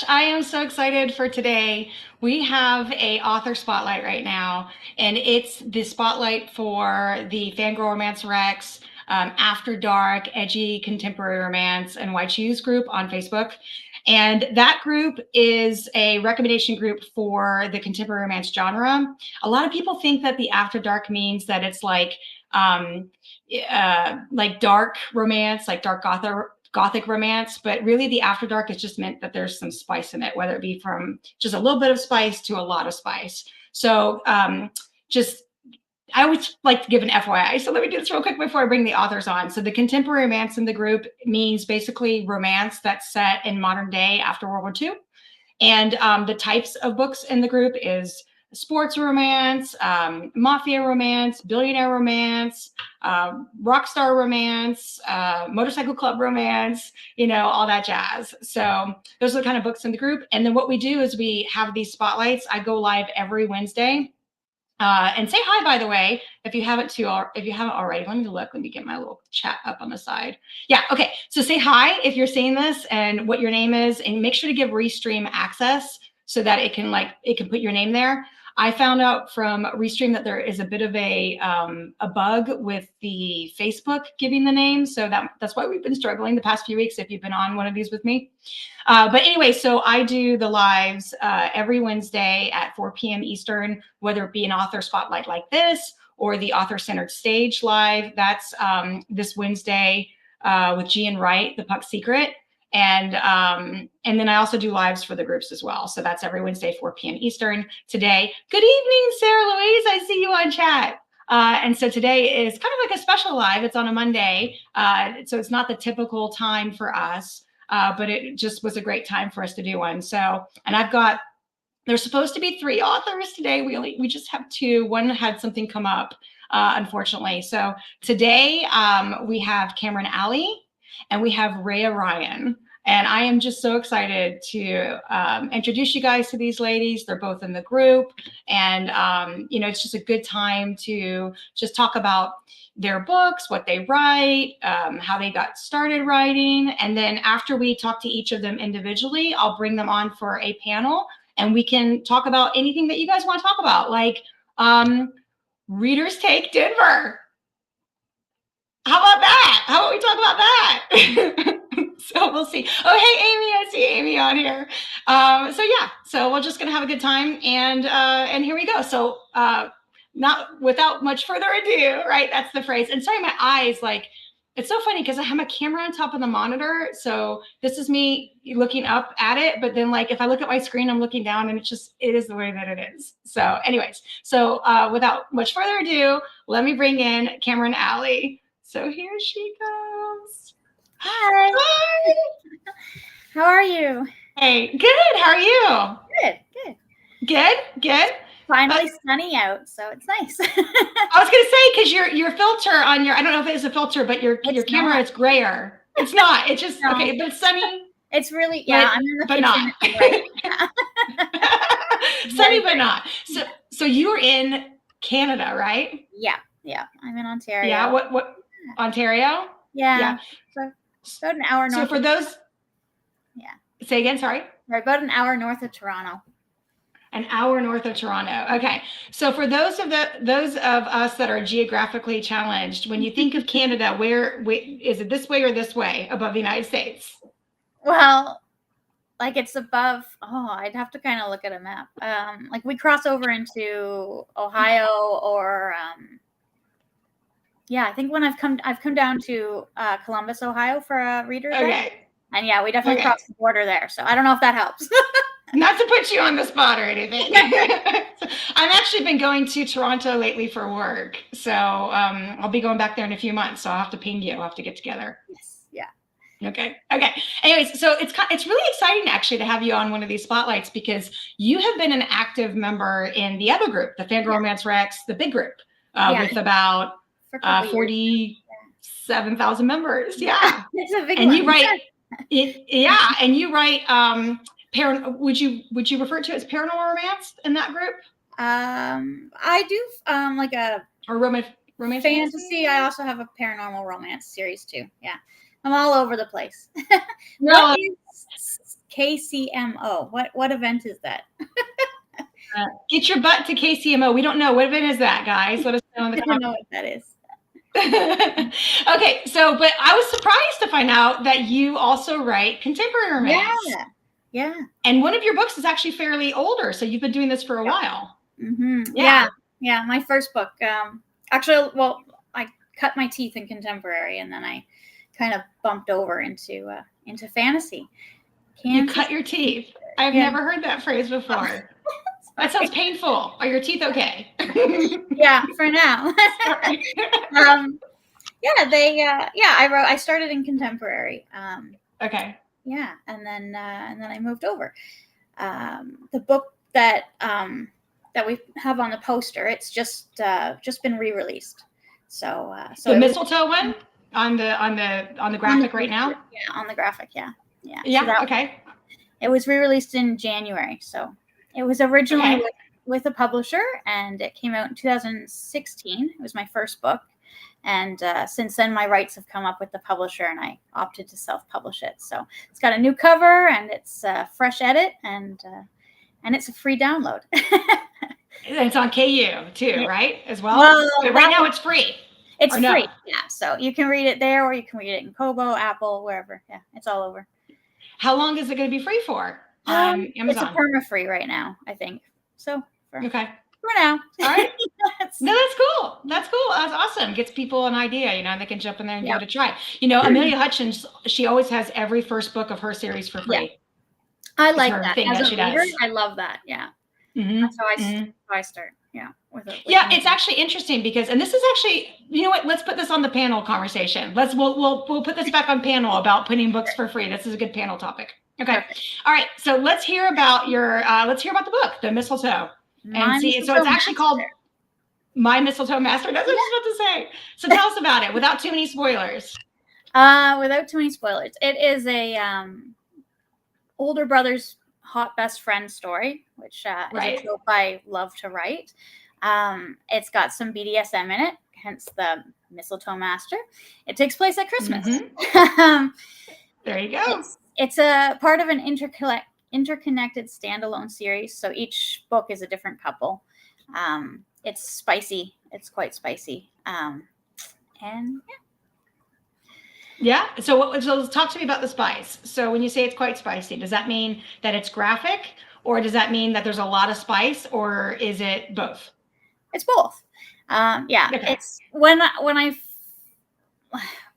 I am so excited for today. We have a author spotlight right now, and it's the spotlight for the FanGrrrl Romance Rex After Dark Edgy Contemporary Romance and Why Choose group on Facebook. And that group is a recommendation group for the contemporary romance genre. A lot of people think that the After Dark means that it's like dark romance, like dark gothic romance, but really the After Dark is just meant that there's some spice in it, whether it be from just a little bit of spice to a lot of spice. So I always like to give an FYI. So let me do this real quick before I bring the authors on. So the contemporary romance in the group means basically romance that's set in modern day after World War II. And the types of books in the group is sports romance, mafia romance, billionaire romance, rock star romance, motorcycle club romance, all that jazz. So those are the kind of books in the group. And then what we do is we have these spotlights. I go live every Wednesday. And say hi, by the way, if you haven't already. Let me get my little chat up on the side. Yeah, okay. So say hi if you're seeing this and what your name is, and make sure to give Restream access so that it can put your name there. I found out from Restream that there is a bit of a bug with the Facebook giving the name. So that's why we've been struggling the past few weeks if you've been on one of these with me. But anyway, so I do the lives every Wednesday at 4 p.m. Eastern, whether it be an author spotlight like this or the author-centered stage live. That's this Wednesday with Gian Wright, The Puck Secret. And then I also do lives for the groups as well. So that's every Wednesday, 4 p.m. Eastern. Today, good evening, Sarah Louise. I see you on chat. And so today is kind of like a special live. It's on a Monday. So it's not the typical time for us, but it just was a great time for us to do one. So, and there's supposed to be 3 authors today. We just have 2. One had something come up, unfortunately. So today we have Cameron Allie and we have Rhea Ryan. And I am just so excited to introduce you guys to these ladies. They're both in the group. And, it's just a good time to just talk about their books, what they write, how they got started writing. And then after we talk to each of them individually, I'll bring them on for a panel and we can talk about anything that you guys want to talk about, like Readers Take Denver. How about that? How about we talk about that? So we'll see. Oh, hey, Amy, I see Amy on here. So we're just going to have a good time. And here we go. So not without much further ado, right? That's the phrase. And sorry, my eyes, it's so funny because I have my camera on top of the monitor. So this is me looking up at it. But then if I look at my screen, I'm looking down and it is the way that it is. So anyways, without much further ado, let me bring in Cameron Allie. So here she goes. Hi. Hi. How are you? Hey, good. How are you? Good. Finally sunny out, so it's nice. I was gonna say because your filter on I don't know if it is a filter, but your camera is grayer. It's not. It's just okay, but it's sunny. It's really I'm in the kitchen. But not. Sunny, but not. So you were in Canada, right? Yeah. I'm in Ontario. Yeah. What? Ontario? Yeah. So about an hour north. So for those. Yeah. Say again. Sorry. About an hour north of Toronto. An hour north of Toronto. Okay. So for those of us that are geographically challenged, when you think of Canada, where is it, this way or this way above the United States? Well, it's above. I'd have to kind of look at a map. We cross over into Ohio or I think when I've come down to Columbus, Ohio for a reader. Okay. And we definitely crossed the border there. So I don't know if that helps. Not to put you on the spot or anything. I've actually been going to Toronto lately for work. So I'll be going back there in a few months. So I'll have to ping you. We'll have to get together. Yes. Yeah. Okay. Anyways, so it's really exciting actually to have you on one of these spotlights because you have been an active member in the other group, the FanGrrrl Romance Rex, the big group, with about 47,000 members. Yeah. It's a big and one. You write and you write would you refer to it as paranormal romance in that group? I do or romance fantasy. I also have a paranormal romance series too. Yeah. I'm all over the place. No. What is KCMO? What event is that? Get your butt to KCMO. We don't know. What event is that, guys? Let us know in the I don't know what that is. Okay, so but I was surprised to find out that you also write contemporary romance. Yeah. And one of your books is actually fairly older, so you've been doing this for a while. Mm-hmm. Yeah. Yeah. My first book. Actually, well, I cut my teeth in contemporary, and then I kind of bumped over into fantasy. You cut your teeth. I've never heard that phrase before. That sounds painful. Are your teeth okay? Yeah, for now. I started in contemporary. Okay. Yeah, and then I moved over. The book that we have on the poster, it's just been re-released. So the mistletoe one on the graphic right now. Yeah, on the graphic. Yeah. Yeah. So okay. It was re-released in January. So it was originally with a publisher, and it came out in 2016. It was my first book. And since then, my rights have come up with the publisher, and I opted to self-publish it. So it's got a new cover, and it's a fresh edit, and it's a free download. It's on KU too, right? As well. But right now, it's free. It's free. Yeah. So you can read it there, or you can read it in Kobo, Apple, wherever. Yeah, it's all over. How long is it going to be free for on Amazon? It's a perma-free right now, I think. So okay. For now. All right. No, that's cool. That's cool. That's awesome. Gets people an idea, they can jump in there and give it a try. Amelia Hutchins, she always has every first book of her series for free. Yeah. I like that. Thing As that a she reader, does. I love that. Yeah. Mm-hmm. That's how I start. Yeah. It's actually interesting because, and this is actually, you know what? Let's put this on the panel conversation. We'll put this back on panel about putting books for free. This is a good panel topic. Okay. Perfect. All right. So let's hear about the book, The Mistletoe. And see, so it's actually called My Mistletoe Master. That's what I was about to say. So tell us about it without too many spoilers. Without too many spoilers. It is a older brother's hot best friend story, which is a trope I love to write. It's got some BDSM in it, hence the Mistletoe Master. It takes place at Christmas. Mm-hmm. There you go. It's a part of an interconnected standalone series, so each book is a different couple. It's spicy. It's quite spicy. And yeah. So talk to me about the spice. So when you say it's quite spicy, does that mean that it's graphic, or does that mean that there's a lot of spice, or is it both? It's both. Yeah. Okay. It's when I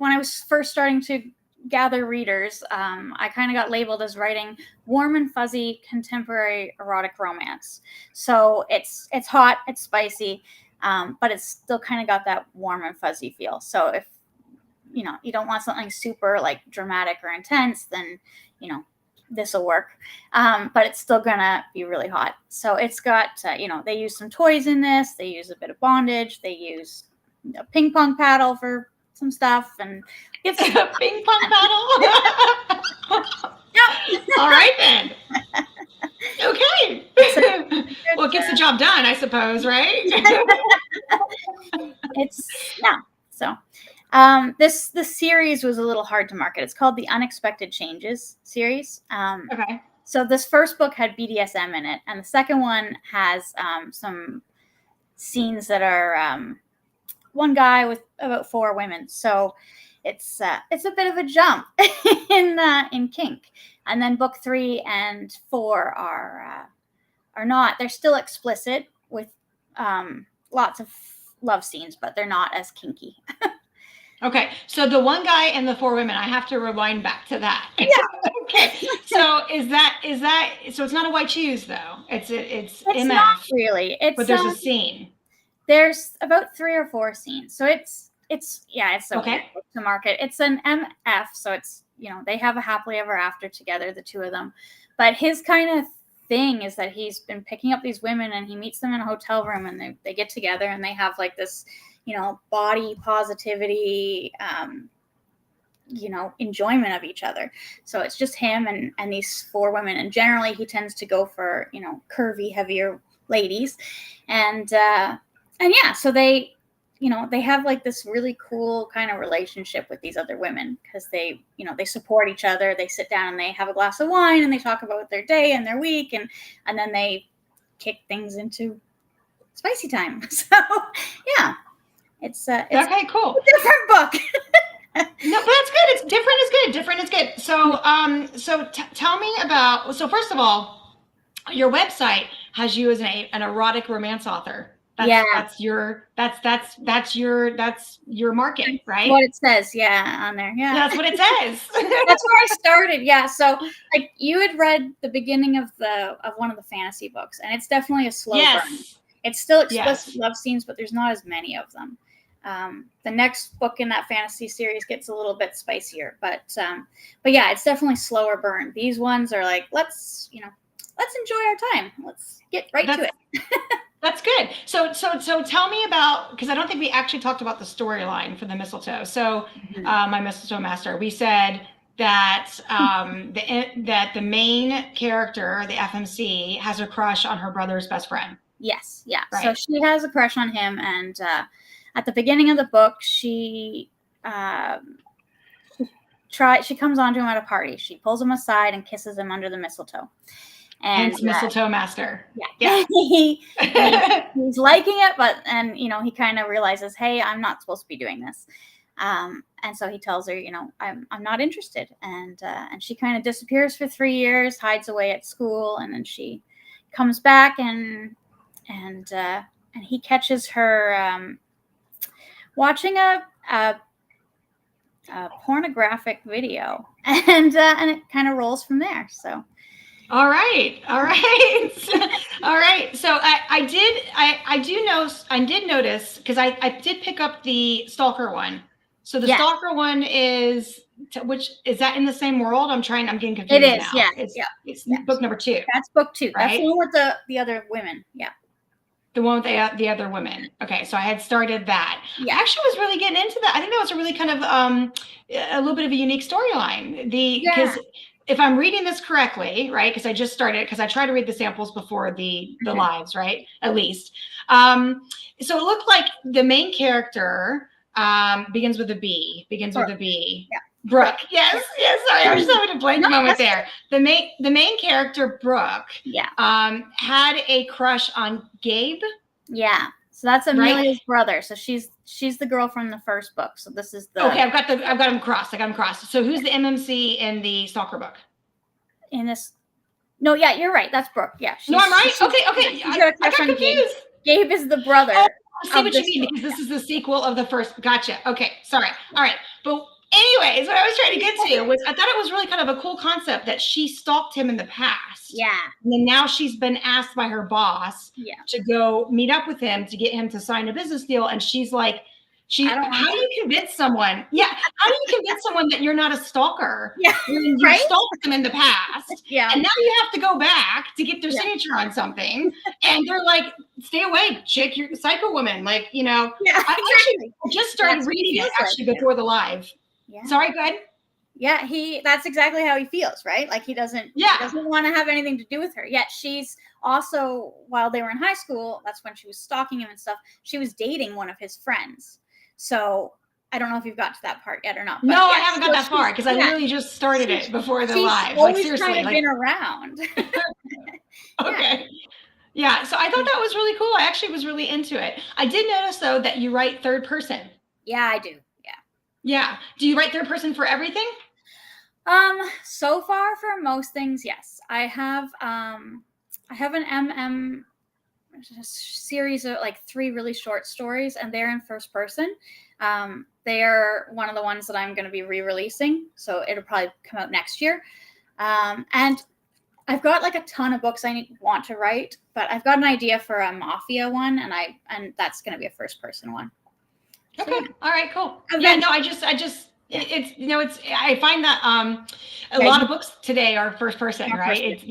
was first starting to gather readers, I kind of got labeled as writing warm and fuzzy contemporary erotic romance. So it's hot, it's spicy, but it's still kind of got that warm and fuzzy feel. So if you don't want something super like dramatic or intense, then this will work. But it's still gonna be really hot. So it's got they use some toys in this. They use a bit of bondage. They use a ping pong paddle for some stuff, and it's a ping pong paddle. Yep. All right then. Okay. Well, it gets the job done, I suppose, right? So this series was a little hard to market. It's called the Unexpected Changes series. Okay. So this first book had BDSM in it, and the second one has some scenes that are one guy with about 4 women. So it's a bit of a jump in kink. And then book 3 and 4 are not. They're still explicit with lots of love scenes, but they're not as kinky. Okay, so the one guy and the 4 women, I have to rewind back to that. Yeah. Okay, so is that so? It's not a white shoes though. It's MF. Not really. But there's a scene. There's about 3 or 4 scenes, so it's okay to market. It's an MF, so it's they have a happily ever after together, the 2 of them. But his kind of thing is that he's been picking up these women, and he meets them in a hotel room, and they get together, and they have like this body positivity, enjoyment of each other. So it's just him and these 4 women, and generally he tends to go for curvy, heavier ladies, and yeah, so they you know, they have like this really cool kind of relationship with these other women because they, you know, they support each other. They sit down and they have a glass of wine and they talk about their day and their week, and then they kick things into spicy time. So yeah, it's Okay, cool. a different book. No, but that's good. It's different is good. Different is good. So, tell me about. So, first of all, your website has you as an erotic romance author. That's your market, right? What it says, yeah, on there, yeah. That's what it says. That's where I started, yeah. So, like, you had read the beginning of one of the fantasy books, and it's definitely a slow burn. It's still explicit love scenes, but there's not as many of them. The next book in that fantasy series gets a little bit spicier, but yeah, it's definitely slower burn. These ones are like, let's enjoy our time. Let's get right to it. That's good. So tell me about, because I don't think we actually talked about the storyline for the mistletoe. So my mistletoe master, we said that that the main character, the FMC, has a crush on her brother's best friend. Yes, yeah. Right. So she has a crush on him, and at the beginning of the book, she comes onto him at a party. She pulls him aside and kisses him under the mistletoe. And hence mistletoe master. Yeah. He's liking it, but he kind of realizes, hey, I'm not supposed to be doing this. And so he tells her, I'm not interested. And she kind of disappears for 3 years, hides away at school, and then she comes back and he catches her watching a pornographic video, and it kind of rolls from there. So. All right. All right. So I did notice, because I did pick up the Stalker one. So the Stalker one is, which is that in the same world? I'm getting confused. It is. Now. Yeah. It's book number 2. That's book 2. Right? That's the one with the other women. Yeah. The one with the other women. Okay, so I had started that. Yeah. I actually was really getting into that. I think that was a really kind of a little bit of a unique storyline. Because if I'm reading this correctly, right? Because I just started, because I try to read the samples before the lives, right? At least. So it looked like the main character begins with a B. Yeah. Brooke. Yes. Sorry, I was just having a blank moment there. The main character, Brooke, had a crush on Gabe. Yeah. So that's Amelia's brother. So she's the girl from the first book. So this is the. Okay, I've got them crossed. So who's the MMC in the Stalker book? In this. No, yeah, you're right. That's Brooke. Yeah. No, I'm right. Okay. I got confused. Gabe is the brother. Oh, I see what you mean, because this is the sequel of the first. Gotcha. Okay. Sorry. All right. But anyways, what I was trying to get to was, I thought it was really kind of a cool concept that she stalked him in the past. Yeah. And then now she's been asked by her boss to go meet up with him to get him to sign a business deal. And she's like, how do you convince someone? Yeah. How do you convince someone that you're not a stalker? Yeah. You stalked them in the past. Yeah. And now you have to go back to get their signature on something. And they're like, stay away, chick, you're a psycho woman. Like, Yeah. I just started reading it actually before the live. Yeah. Sorry, go ahead. Yeah, that's exactly how he feels, right? Like he doesn't want to have anything to do with her. Yet she's also, while they were in high school, that's when she was stalking him and stuff, she was dating one of his friends. So I don't know if you've got to that part yet or not. No, I haven't got that far, because I literally just started it before the live. Like seriously, kind of been around. Okay. Yeah, so I thought that was really cool. I actually was really into it. I did notice though that you write third person. Yeah, I do. Yeah. Do you write third person for everything? So far for most things, yes. I have an MM series of like 3 really short stories, and they're in first person. They're one of the ones that I'm going to be re-releasing, so it'll probably come out next year. And I've got like a ton of books I want to write, but I've got an idea for a mafia one, and that's going to be a first person one. Okay. All right, cool. Yeah, no, I find that a lot of books today are first person, right?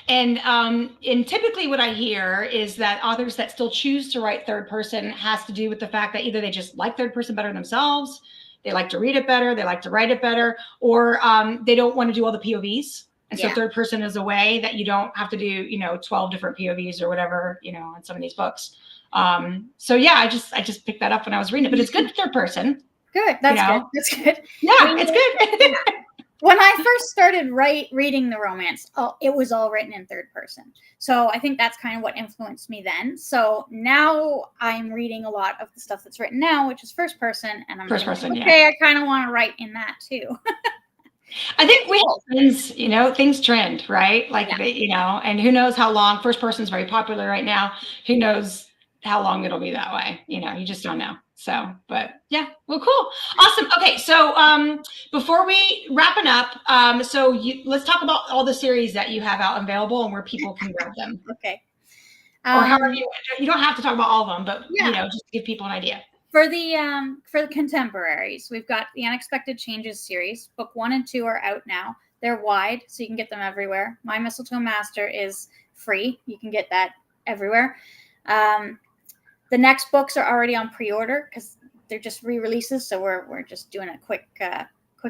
And typically what I hear is that authors that still choose to write third person has to do with the fact that either they just like third person better themselves, they like to read it better, they like to write it better, or they don't want to do all the POVs. And so third person is a way that you don't have to do, 12 different POVs or whatever, in some of these books. So yeah, I just picked that up when I was reading it, but it's good third person. Good. That's good. That's good. Yeah, it's good. When I first started reading the romance, it was all written in third person. So I think that's kind of what influenced me then. So now I'm reading a lot of the stuff that's written now, which is first person, and I'm first person. Okay, I kind of want to write in that too. I think we things, things trend, right? Like, and who knows how long. First person is very popular right now. Who knows how long it'll be that way? You just don't know. So, but yeah, well, cool, awesome. Okay, so before we wrapping up, let's talk about all the series that you have out available and where people can grab them. Okay. Or however you don't have to talk about all of them, but just to give people an idea. For the contemporaries, we've got the Unexpected Changes series. Book 1 and 2 are out now. They're wide, so you can get them everywhere. My Mistletoe Master is free. You can get that everywhere. The next books are already on pre-order because they're just re-releases, so we're just doing a quick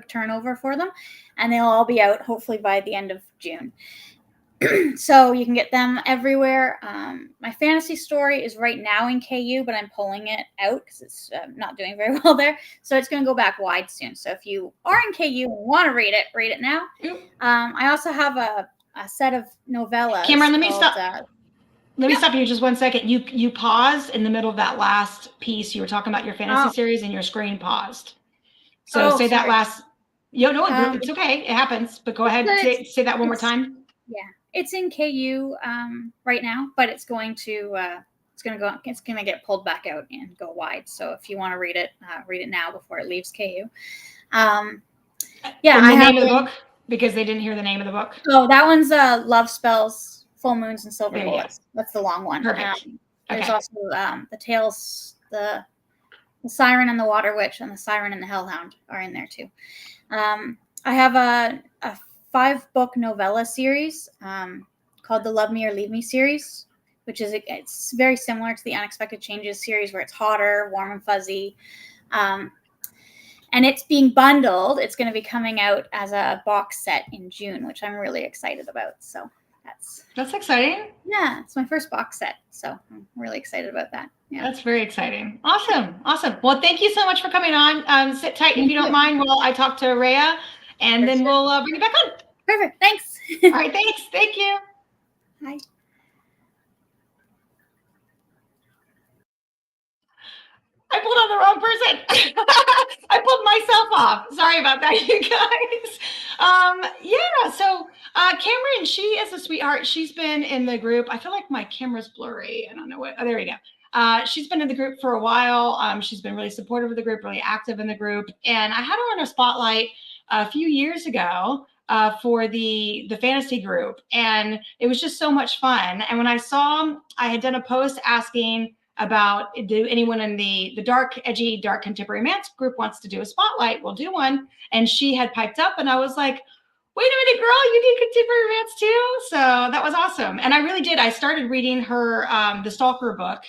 turnover for them, and they'll all be out hopefully by the end of June. So you can get them everywhere. My fantasy story is right now in KU, but I'm pulling it out because it's not doing very well there. So it's going to go back wide soon. So if you are in KU and want to read it now. I also have a set of novellas. Cameron, let me stop. Let me stop you just 1 second. You paused in the middle of that last piece. You were talking about your fantasy series, and your screen paused. So say that last. It's okay. It happens. But go ahead. Say that one more time. Yeah, it's in KU right now, but it's going to get pulled back out and go wide. So if you want to read it now before it leaves KU. The name of the book, because they didn't hear the name of the book. Oh, that one's Love Spells, Full Moons, and Silver Bullets. That's the long one. Perfect. There's also the Tales, the Siren and the Water Witch, and the Siren and the Hellhound are in there too. I have a 5-book novella series called the Love Me or Leave Me series, which is it's very similar to the Unexpected Changes series, where it's hotter, warm and fuzzy. And it's being bundled. It's going to be coming out as a box set in June, which I'm really excited about. So that's exciting. Yeah, it's my first box set, so I'm really excited about that. Yeah, that's very exciting. Awesome. Well, thank you so much for coming on. Sit tight if you don't mind while I talk to Rhea, and then we'll bring you back on. Perfect. Thanks. All right. Thanks. Thank you. Hi. I pulled on the wrong person. I pulled myself off. Sorry about that, you guys. So Cameron, she is a sweetheart. She's been in the group. I feel like my camera's blurry. I don't know what. Oh, there we go. She's been in the group for a while. She's been really supportive of the group, really active in the group. And I had her on a spotlight a few years ago for the fantasy group. And it was just so much fun. And when I saw I had done a post asking about, do anyone in the edgy, dark contemporary romance group wants to do a spotlight? We'll do one. And she had piped up, and I was like, wait a minute, girl, you do contemporary romance too? So that was awesome. And I really did. I started reading her, the Stalker book,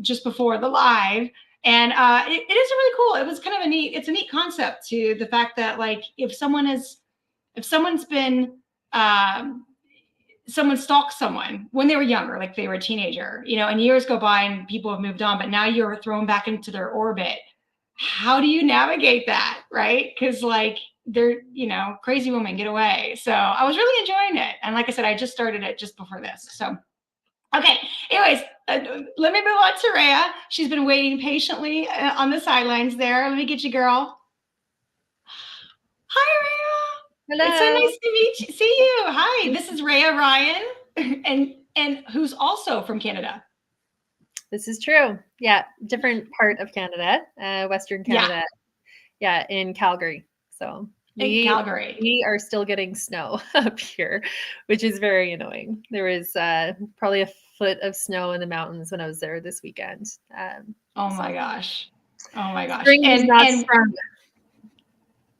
just before the live. And it is really cool. It was kind of it's a neat concept to the fact that, like, if someone stalks someone when they were younger, like they were a teenager, and years go by and people have moved on, but now you're thrown back into their orbit. How do you navigate that? Right? Because like they're, crazy women get away. So I was really enjoying it. And like I said, I just started it just before this. So, okay. Anyways, let me move on to Rhea. She's been waiting patiently on the sidelines there. Let me get you, girl. Hi, Rhea. Hello. It's so nice to see you. Hi, this is Rhea Ryan, and who's also from Canada. This is true. Yeah, different part of Canada, Western Canada. Yeah, in Calgary. So Calgary, we are still getting snow up here, which is very annoying. There was probably a foot of snow in the mountains when I was there this weekend. Oh my gosh! Spring has not sprung.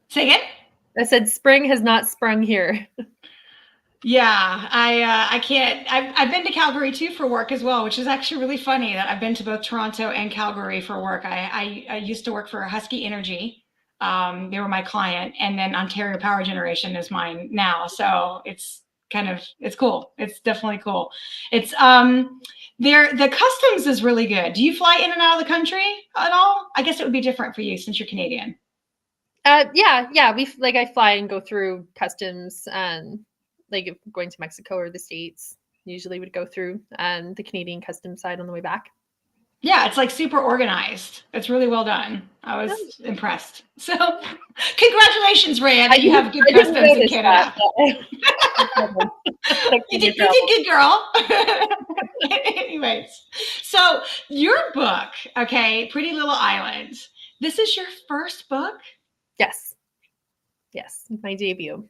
Say again? I said spring has not sprung here. Yeah, I can't. I've been to Calgary too for work as well, which is actually really funny that I've been to both Toronto and Calgary for work. I used to work for Husky Energy. They were my client, and then Ontario Power Generation is mine now. So it's kind of, it's cool. It's definitely cool. It's the customs is really good. Do you fly in and out of the country at all? I guess it would be different for you since you're Canadian. Yeah. I fly and go through customs, like if going to Mexico or the States, usually would go through the Canadian customs side on the way back. Yeah, it's like super organized. It's really well done. I was impressed. So, congratulations, Rhea, that you have good customs in Canada. You did good, girl. Anyways, so your book, okay, Pretty Little Island. This is your first book? Yes, my debut.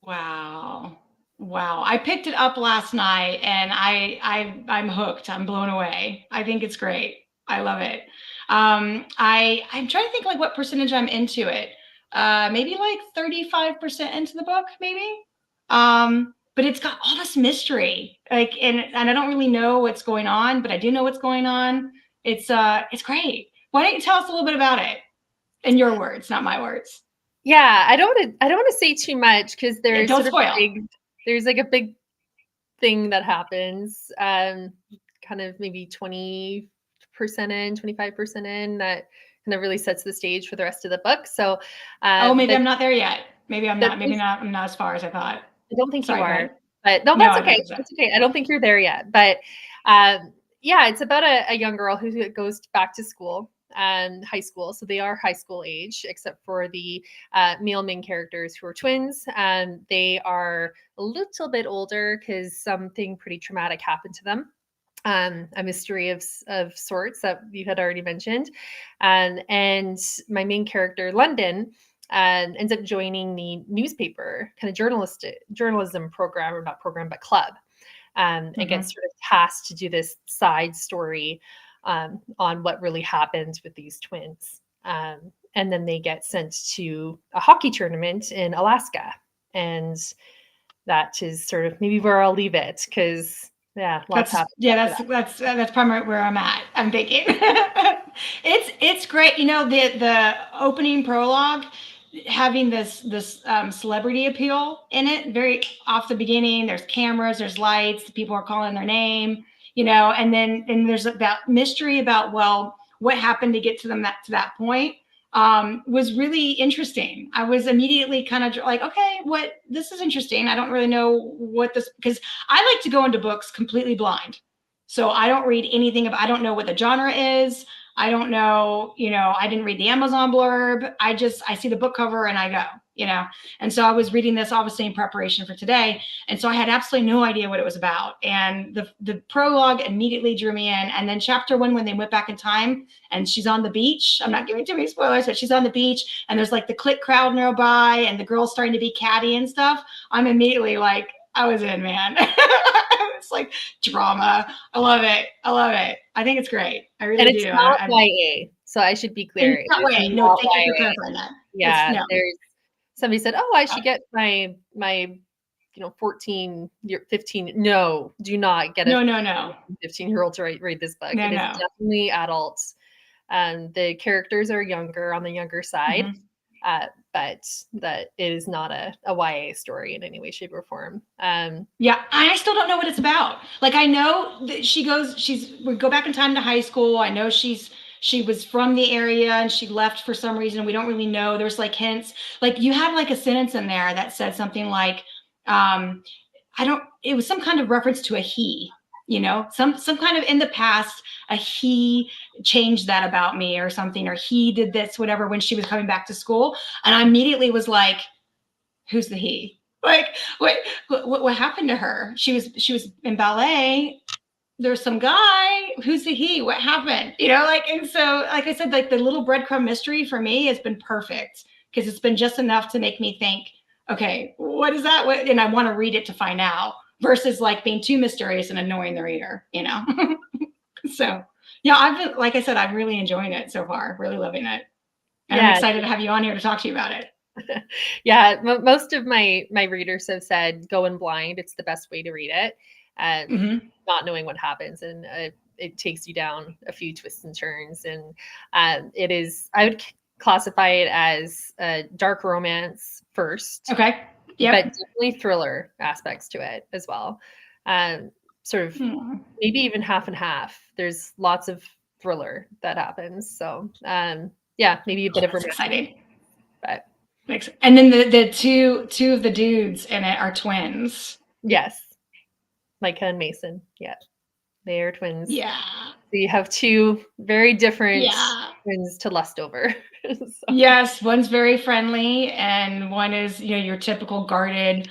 Wow. I picked it up last night and I'm hooked. I'm blown away. I think it's great. I love it. I'm trying to think like what percentage I'm into it. Maybe like 35% into the book, maybe. But it's got all this mystery. Like and I don't really know what's going on, but I do know what's going on. It's great. Why don't you tell us a little bit about it in your words, not my words? Yeah, I don't want to say too much because there's don't spoil. There's like a big thing that happens, kind of maybe 20% in, 25% in, that kind of really sets the stage for the rest of the book. So, maybe I'm not there yet. Maybe I'm not. Maybe not. I'm not as far as I thought. I don't think you are, but no, that's okay. That's okay. I don't think you're there yet, but yeah, it's about a young girl who goes back to school. High school. So they are high school age, except for the male main characters who are twins. They are a little bit older because something pretty traumatic happened to them. A mystery of sorts that you had already mentioned. And my main character, London, ends up joining the newspaper kind of journalism program, or not program, but club. And gets sort of tasked to do this side story on what really happened with these twins. And then they get sent to a hockey tournament in Alaska. And that is sort of maybe where I'll leave it, because lots happens. Yeah, that's primarily where I'm at. I'm thinking it's great. You know, the opening prologue having this celebrity appeal in it, very off the beginning. There's cameras, there's lights, people are calling their name, you know, and then there's about mystery about, well, what happened to get to them to that point. Was really interesting. I was immediately kind of like, okay, this is interesting. I don't really know what this, because I like to go into books completely blind. So I don't read anything I don't know what the genre is. I don't know, you know, I didn't read the Amazon blurb. I see the book cover and I go, you know. And so I was reading this obviously in preparation for today. And so I had absolutely no idea what it was about. And the prologue immediately drew me in. And then chapter 1, when they went back in time and she's on the beach, I'm not giving too many spoilers, but she's on the beach and there's like the click crowd nearby and the girl's starting to be catty and stuff. I'm immediately like, I was in, man. It's like drama. I love it. I think it's great. I really do. And it's not YA, so I should be clear. It's not YA. No, thank you for clarifying that. Yeah, there's somebody said, "Oh, I should get my 14, 15." No, do not get a 15-year-old to read this book. It is definitely adults. The characters are younger, on the younger side. But that it is not a YA story in any way, shape, or form. Yeah, I still don't know what it's about. Like, I know that we go back in time to high school. I know she was from the area and she left for some reason. We don't really know. There's like hints. Like, you have like a sentence in there that said something like, it was some kind of reference to a he. You know, some kind of in the past, a he changed that about me or something, or he did this, whatever, when she was coming back to school. And I immediately was like, who's the he? Like, wait, what happened to her? She was in ballet. There's some guy. Who's the he? What happened? You know, like, and so, like I said, like the little breadcrumb mystery for me has been perfect because it's been just enough to make me think, okay, what is that? And I want to read it to find out. Versus like being too mysterious and annoying the reader, you know? So, yeah, like I said, I'm really enjoying it so far, really loving it. And I'm excited to have you on here to talk to you about it. Yeah, most of my readers have said go in blind. It's the best way to read it. Not knowing what happens. And it takes you down a few twists and turns. And it is, I would classify it as a dark romance first. Okay. Yep. but definitely thriller aspects to it as well. Sort of maybe even half and half. There's lots of thriller that happens. So yeah, maybe a bit of romantic, exciting. But and then the two of the dudes in it are twins. Yes. Micah and Mason. Yeah. They are twins. Yeah. So you have two very different twins to lust over. So. Yes, one's very friendly, and one is, your typical guarded,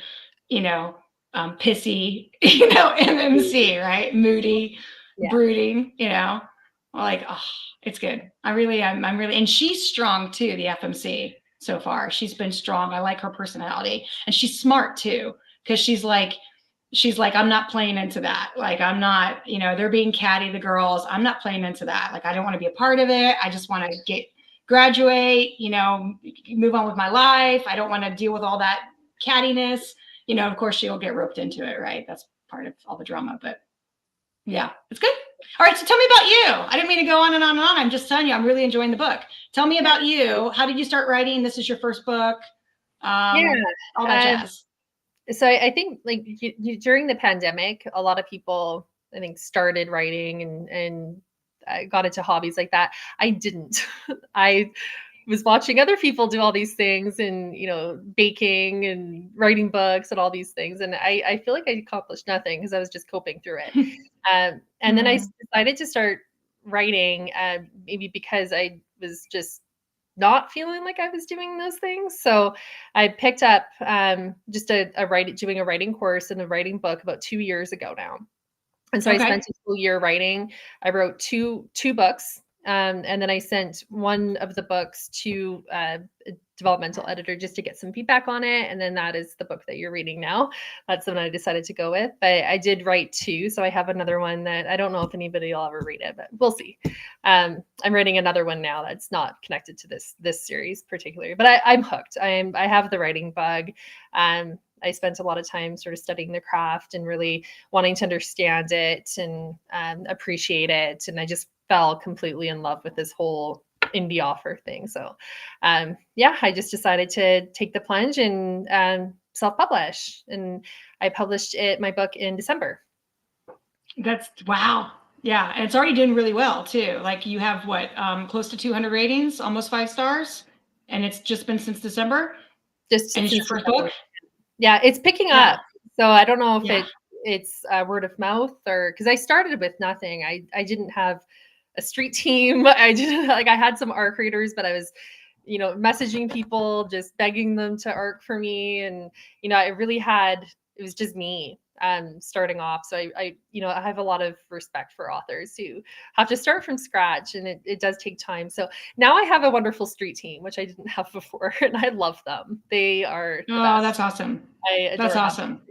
pissy, MMC, right? Moody, brooding, like, oh, it's good. I'm really, and she's strong too, the FMC so far. She's been strong. I like her personality, and she's smart too, because she's like, I'm not playing into that. Like, I'm not, they're being catty, the girls. I'm not playing into that. Like, I don't want to be a part of it. I just want to graduate, move on with my life. I don't want to deal with all that cattiness. Of course she'll get roped into it, right? That's part of all the drama, but yeah, it's good. All right. So tell me about you. I didn't mean to go on and on and on. I'm just telling you, I'm really enjoying the book. Tell me about you. How did you start writing? This is your first book. All that jazz. So I think like during the pandemic, a lot of people, I think, started writing and got into hobbies like that. I didn't. I was watching other people do all these things and, baking and writing books and all these things. And I feel like I accomplished nothing because I was just coping through it. And then I decided to start writing, maybe because I was just not feeling like I was doing those things. So I picked up just doing a writing course and a writing book about 2 years ago now. And so I spent a full year writing. I wrote two books. And then I sent one of the books to a developmental editor just to get some feedback on it. And then that is the book that you're reading now. That's the one I decided to go with. But I did write two. So I have another one that I don't know if anybody will ever read it, but we'll see. I'm writing another one now that's not connected to this series particularly, but I'm hooked. I have the writing bug. I spent a lot of time sort of studying the craft and really wanting to understand it and appreciate it. And I just fell completely in love with this whole indie author thing. So I just decided to take the plunge and self-publish. And I published my book in December. That's wow. Yeah. And it's already doing really well too. Like you have what, close to 200 ratings, almost 5 stars. And it's just been since December. And it's your first book. Yeah, it's picking up. So I don't know if it's word of mouth or because I started with nothing. I didn't have a street team. I had some ARC readers, but I was, messaging people, just begging them to ARC for me. And, it was just me starting off. So I have a lot of respect for authors who have to start from scratch, and it does take time. So now I have a wonderful street team, which I didn't have before, and I love them. They are the best. That's awesome. That's awesome.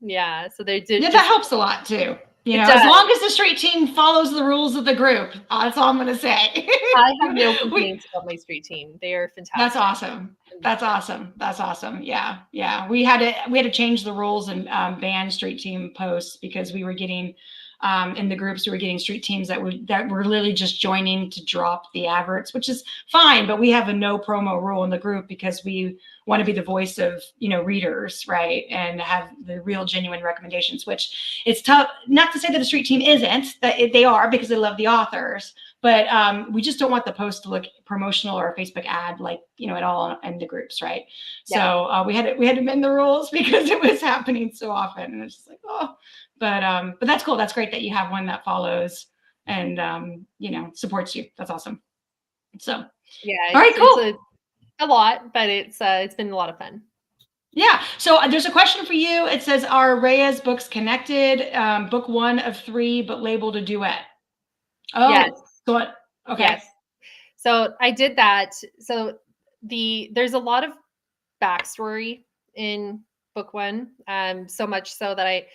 Yeah. So they did. Yeah, that helps a lot too. As long as the street team follows the rules of the group, that's all I'm going to say. I have no complaints about my street team. They are fantastic. That's awesome. That's awesome. That's awesome. Yeah. Yeah. We had to change the rules and ban street team posts because we were getting in the groups, we were getting street teams that were literally just joining to drop the adverts, which is fine. But we have a no promo rule in the group because we want to be the voice of, readers, right? And have the real genuine recommendations, which it's tough, not to say that a street team isn't, that they are because they love the authors, but we just don't want the post to look promotional or a Facebook ad, like, at all in the groups, right? Yeah. So we had to amend the rules because it was happening so often. And it's just like, oh, but that's cool. That's great that you have one that follows and, supports you. That's awesome. So, yeah. All right, cool. It's a lot, but it's been a lot of fun. Yeah. So there's a question for you. It says, are Rhea's books connected? Book 1 of 3, but labeled a duet. Oh, yes. So what? Okay. Yes. So I did that. So there's a lot of backstory in book 1. So much so that I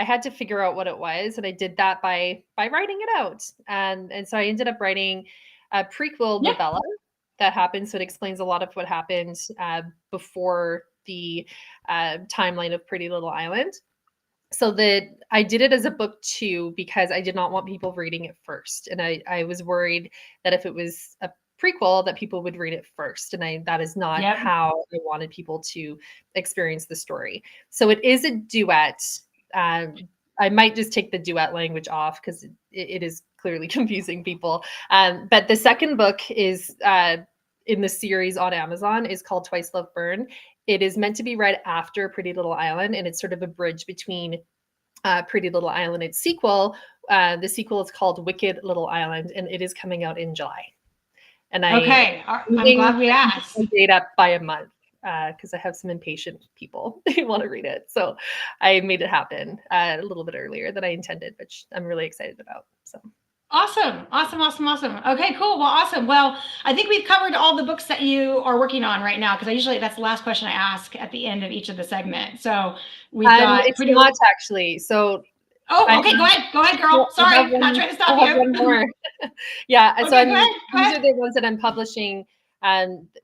had to figure out what it was. And I did that by writing it out. And so I ended up writing a prequel novella that happened. So it explains a lot of what happened before the timeline of Pretty Little Island. So that I did it as a book 2 because I did not want people reading it first. And I was worried that if it was a prequel, that people would read it first. And that is not how I wanted people to experience the story. So it is a duet. I might just take the duet language off because it is clearly confusing people. But the second book is in the series on Amazon is called Twice Love Burn. It is meant to be read after Pretty Little Island, and it's sort of a bridge between Pretty Little Island and its sequel. The sequel is called Wicked Little Island, and it is coming out in July. And I'm glad we asked. Date up by a month because I have some impatient people who want to read it. So I made it happen a little bit earlier than I intended, which I'm really excited about. So. Awesome. Okay, cool. Well, awesome. Well, I think we've covered all the books that you are working on right now, because that's the last question I ask at the end of each of the segments. So we've got it's not actually. So okay, go ahead, girl. Sorry, I'm not trying to stop you. One more. Yeah, okay, so go ahead. These are the ones that I'm publishing.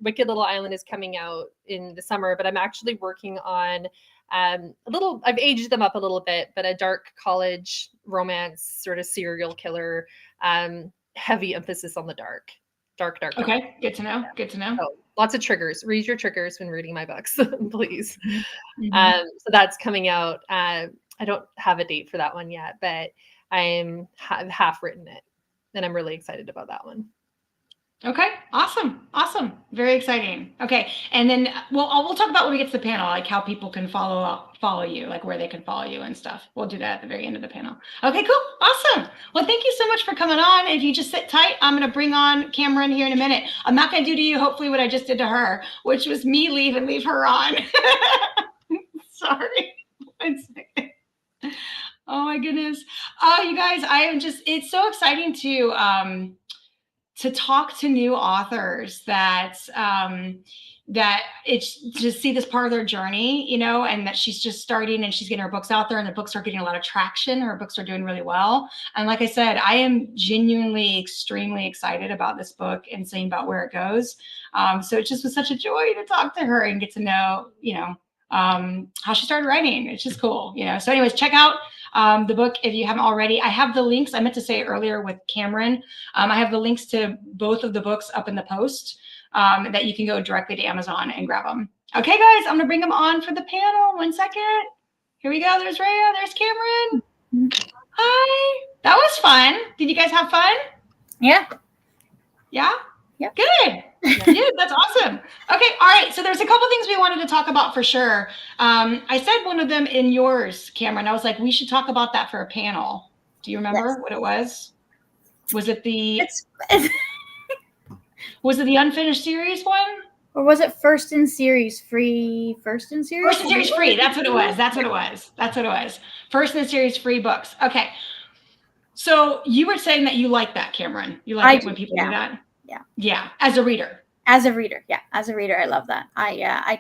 Wicked Little Island is coming out in the summer, but I'm actually working on I've aged them up a little bit, but a dark college romance, sort of serial killer, heavy emphasis on the dark. Okay, good to know. So, lots of triggers. Read your triggers when reading my books, please. Mm-hmm. So that's coming out. I don't have a date for that one yet, but I've half written it, and I'm really excited about that one. Okay, awesome. Very exciting. Okay, and then we'll talk about when we get to the panel, like how people can follow you, like where they can follow you and stuff. We'll do that at the very end of the panel. Okay, cool, awesome. Well, thank you so much for coming on. If you just sit tight, I'm gonna bring on Cameron here in a minute. I'm not gonna do to you, hopefully, what I just did to her, which was me leave her on. Sorry. 1 second. Oh my goodness. Oh, you guys, it's so exciting to talk to new authors that it's just see this part of their journey, and that she's just starting and she's getting her books out there and the books are getting a lot of traction. Her books are doing really well. And like I said, I am genuinely extremely excited about this book and seeing about where it goes. So it just was such a joy to talk to her and get to know, how she started writing. It's just cool, So anyways, check out the book if you haven't already. I have the links. I meant to say earlier with Cameron. I have the links to both of the books up in the post that you can go directly to Amazon and grab them. Okay, guys, I'm gonna bring them on for the panel. 1 second. Here we go. There's Rhea. There's Cameron. Hi. That was fun. Did you guys have fun? Yeah. Yeah? Yep. Good. Yeah, that's awesome. Okay. All right. So there's a couple things we wanted to talk about for sure. I said one of them in yours, Cameron. I was like, we should talk about that for a panel. Do you remember what it was? Was it was it the unfinished series one? Or was it first in series free? First in series free. That's what it was. First in the series free books. Okay. So you were saying that you like that, Cameron. You like it when people do that? Yeah. As a reader, yeah. As a reader, I love that. I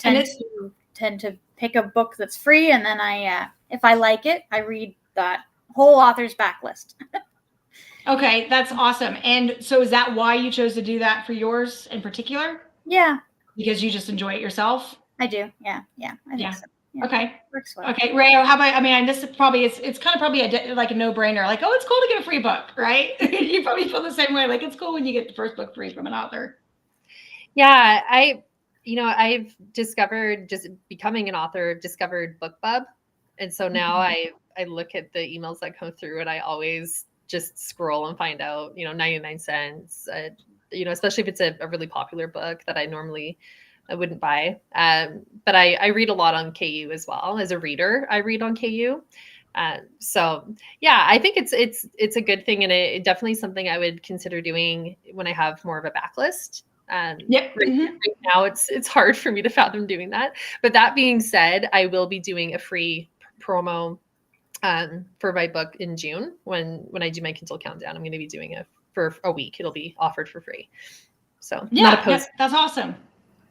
tend to pick a book that's free, and then if I like it, I read that whole author's backlist. Okay, that's awesome. And so is that why you chose to do that for yours in particular? Yeah. Because you just enjoy it yourself? I do. Yeah. I think so. Yeah. Okay. Works well. Okay, Rhea, how about, this is probably, it's kind of probably like a no-brainer. Like, oh, it's cool to get a free book, right? You probably feel the same way. Like, it's cool when you get the first book free from an author. Yeah, I've discovered, just becoming an author, I've discovered BookBub. And so now I look at the emails that come through and I always just scroll and find out, 99 cents, especially if it's a really popular book that I wouldn't buy. But I read a lot on KU as well. As a reader, I read on KU. So yeah, I think it's a good thing. And it definitely something I would consider doing when I have more of a backlist. Right now it's hard for me to fathom doing that. But that being said, I will be doing a free promo for my book in June when I do my Kindle countdown. I'm going to be doing it for a week. It'll be offered for free. So that's awesome.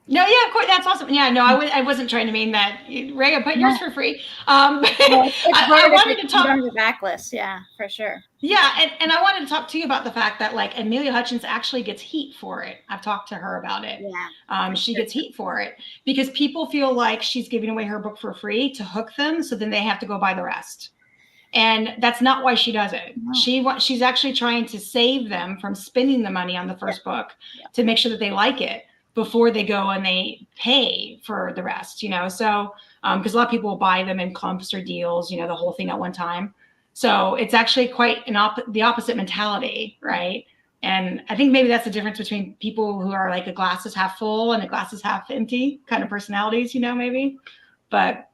No, yeah, of course, that's awesome. Yeah, no, I wasn't trying to mean that. Rhea, put yours for free. I wanted to talk the backlist. Yeah, for sure. Yeah, and I wanted to talk to you about the fact that like Amelia Hutchins actually gets heat for it. I've talked to her about it. Yeah. She gets heat for it because people feel like she's giving away her book for free to hook them, so then they have to go buy the rest. And that's not why she does it. No. She's actually trying to save them from spending the money on the first book to make sure that they like it before they go and they pay for the rest, you know? So, because a lot of people will buy them in clumps or deals, you know, the whole thing at one time. So it's actually quite the opposite mentality, right? And I think maybe that's the difference between people who are like a glass is half full and a glass is half empty kind of personalities, you know, maybe. But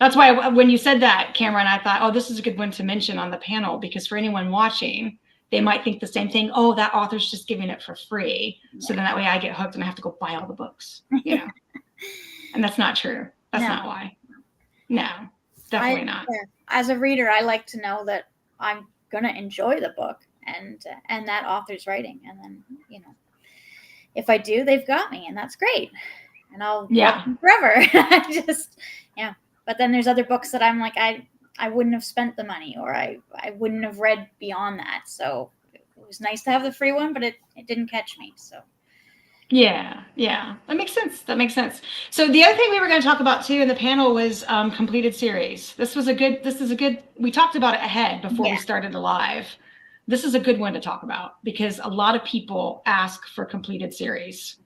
that's why when you said that, Cameron, I thought, oh, this is a good one to mention on the panel, because for anyone watching, they might think the same thing. Oh, that author's just giving it for free. So then that way I get hooked and I have to go buy all the books, you know? And that's not true. That's not why. No, definitely not. Yeah. As a reader, I like to know that I'm going to enjoy the book and that author's writing. And then, you know, if I do, they've got me, and that's great. And I'll love them forever. I just, But then there's other books that I'm like, I wouldn't have spent the money, or I wouldn't have read beyond that. So it was nice to have the free one, but it didn't catch me. So. Yeah. That makes sense. So the other thing we were going to talk about too in the panel was completed series. This is a good, we talked about it ahead before we started the live. This is a good one to talk about because a lot of people ask for completed series.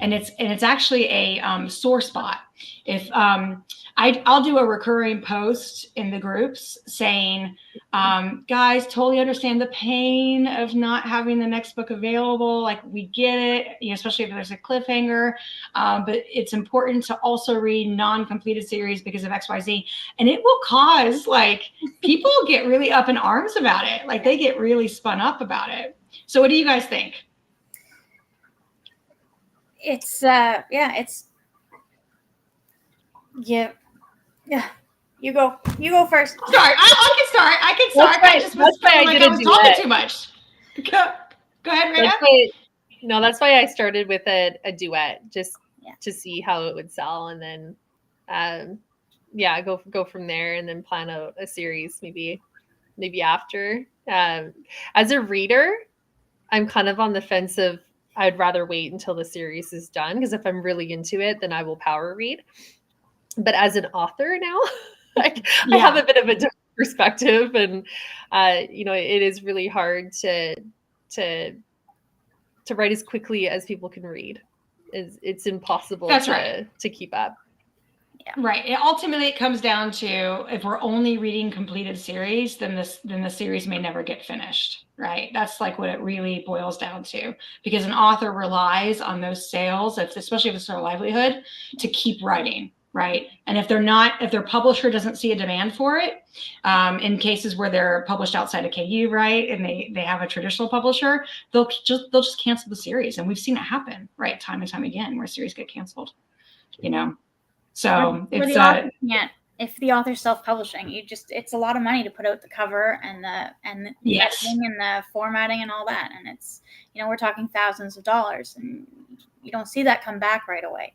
And it's actually a sore spot. If I'll do a recurring post in the groups saying, guys, totally understand the pain of not having the next book available. Like, we get it, you know, especially if there's a cliffhanger. But it's important to also read non-completed series because of XYZ. And it will cause, like, people get really up in arms about it. Like, they get really spun up about it. So what do you guys think? It's you go first. Sorry, I can start. I just was feeling like I was talking too much. Go ahead, Rhea. That's why I started with a duet, just to see how it would sell, and then go from there, and then plan out a series maybe after. As a reader, I'm kind of on the fence of I'd rather wait until the series is done, because if I'm really into it, then I will power read. But as an author now, I have a bit of a different perspective, and it is really hard to write as quickly as people can read. It's impossible to keep up. Yeah. Right. Ultimately, it comes down to, if we're only reading completed series, then the series may never get finished. Right. That's like what it really boils down to, because an author relies on those sales, especially if it's their livelihood, to keep writing. Right. And if their publisher doesn't see a demand for it, in cases where they're published outside of KU, right, and they have a traditional publisher, they'll just cancel the series. And we've seen it happen, right, time and time again, where series get canceled, you know. So if the author's self-publishing, it's a lot of money to put out the cover and the editing and the formatting and all that. And it's, we're talking thousands of dollars, and you don't see that come back right away.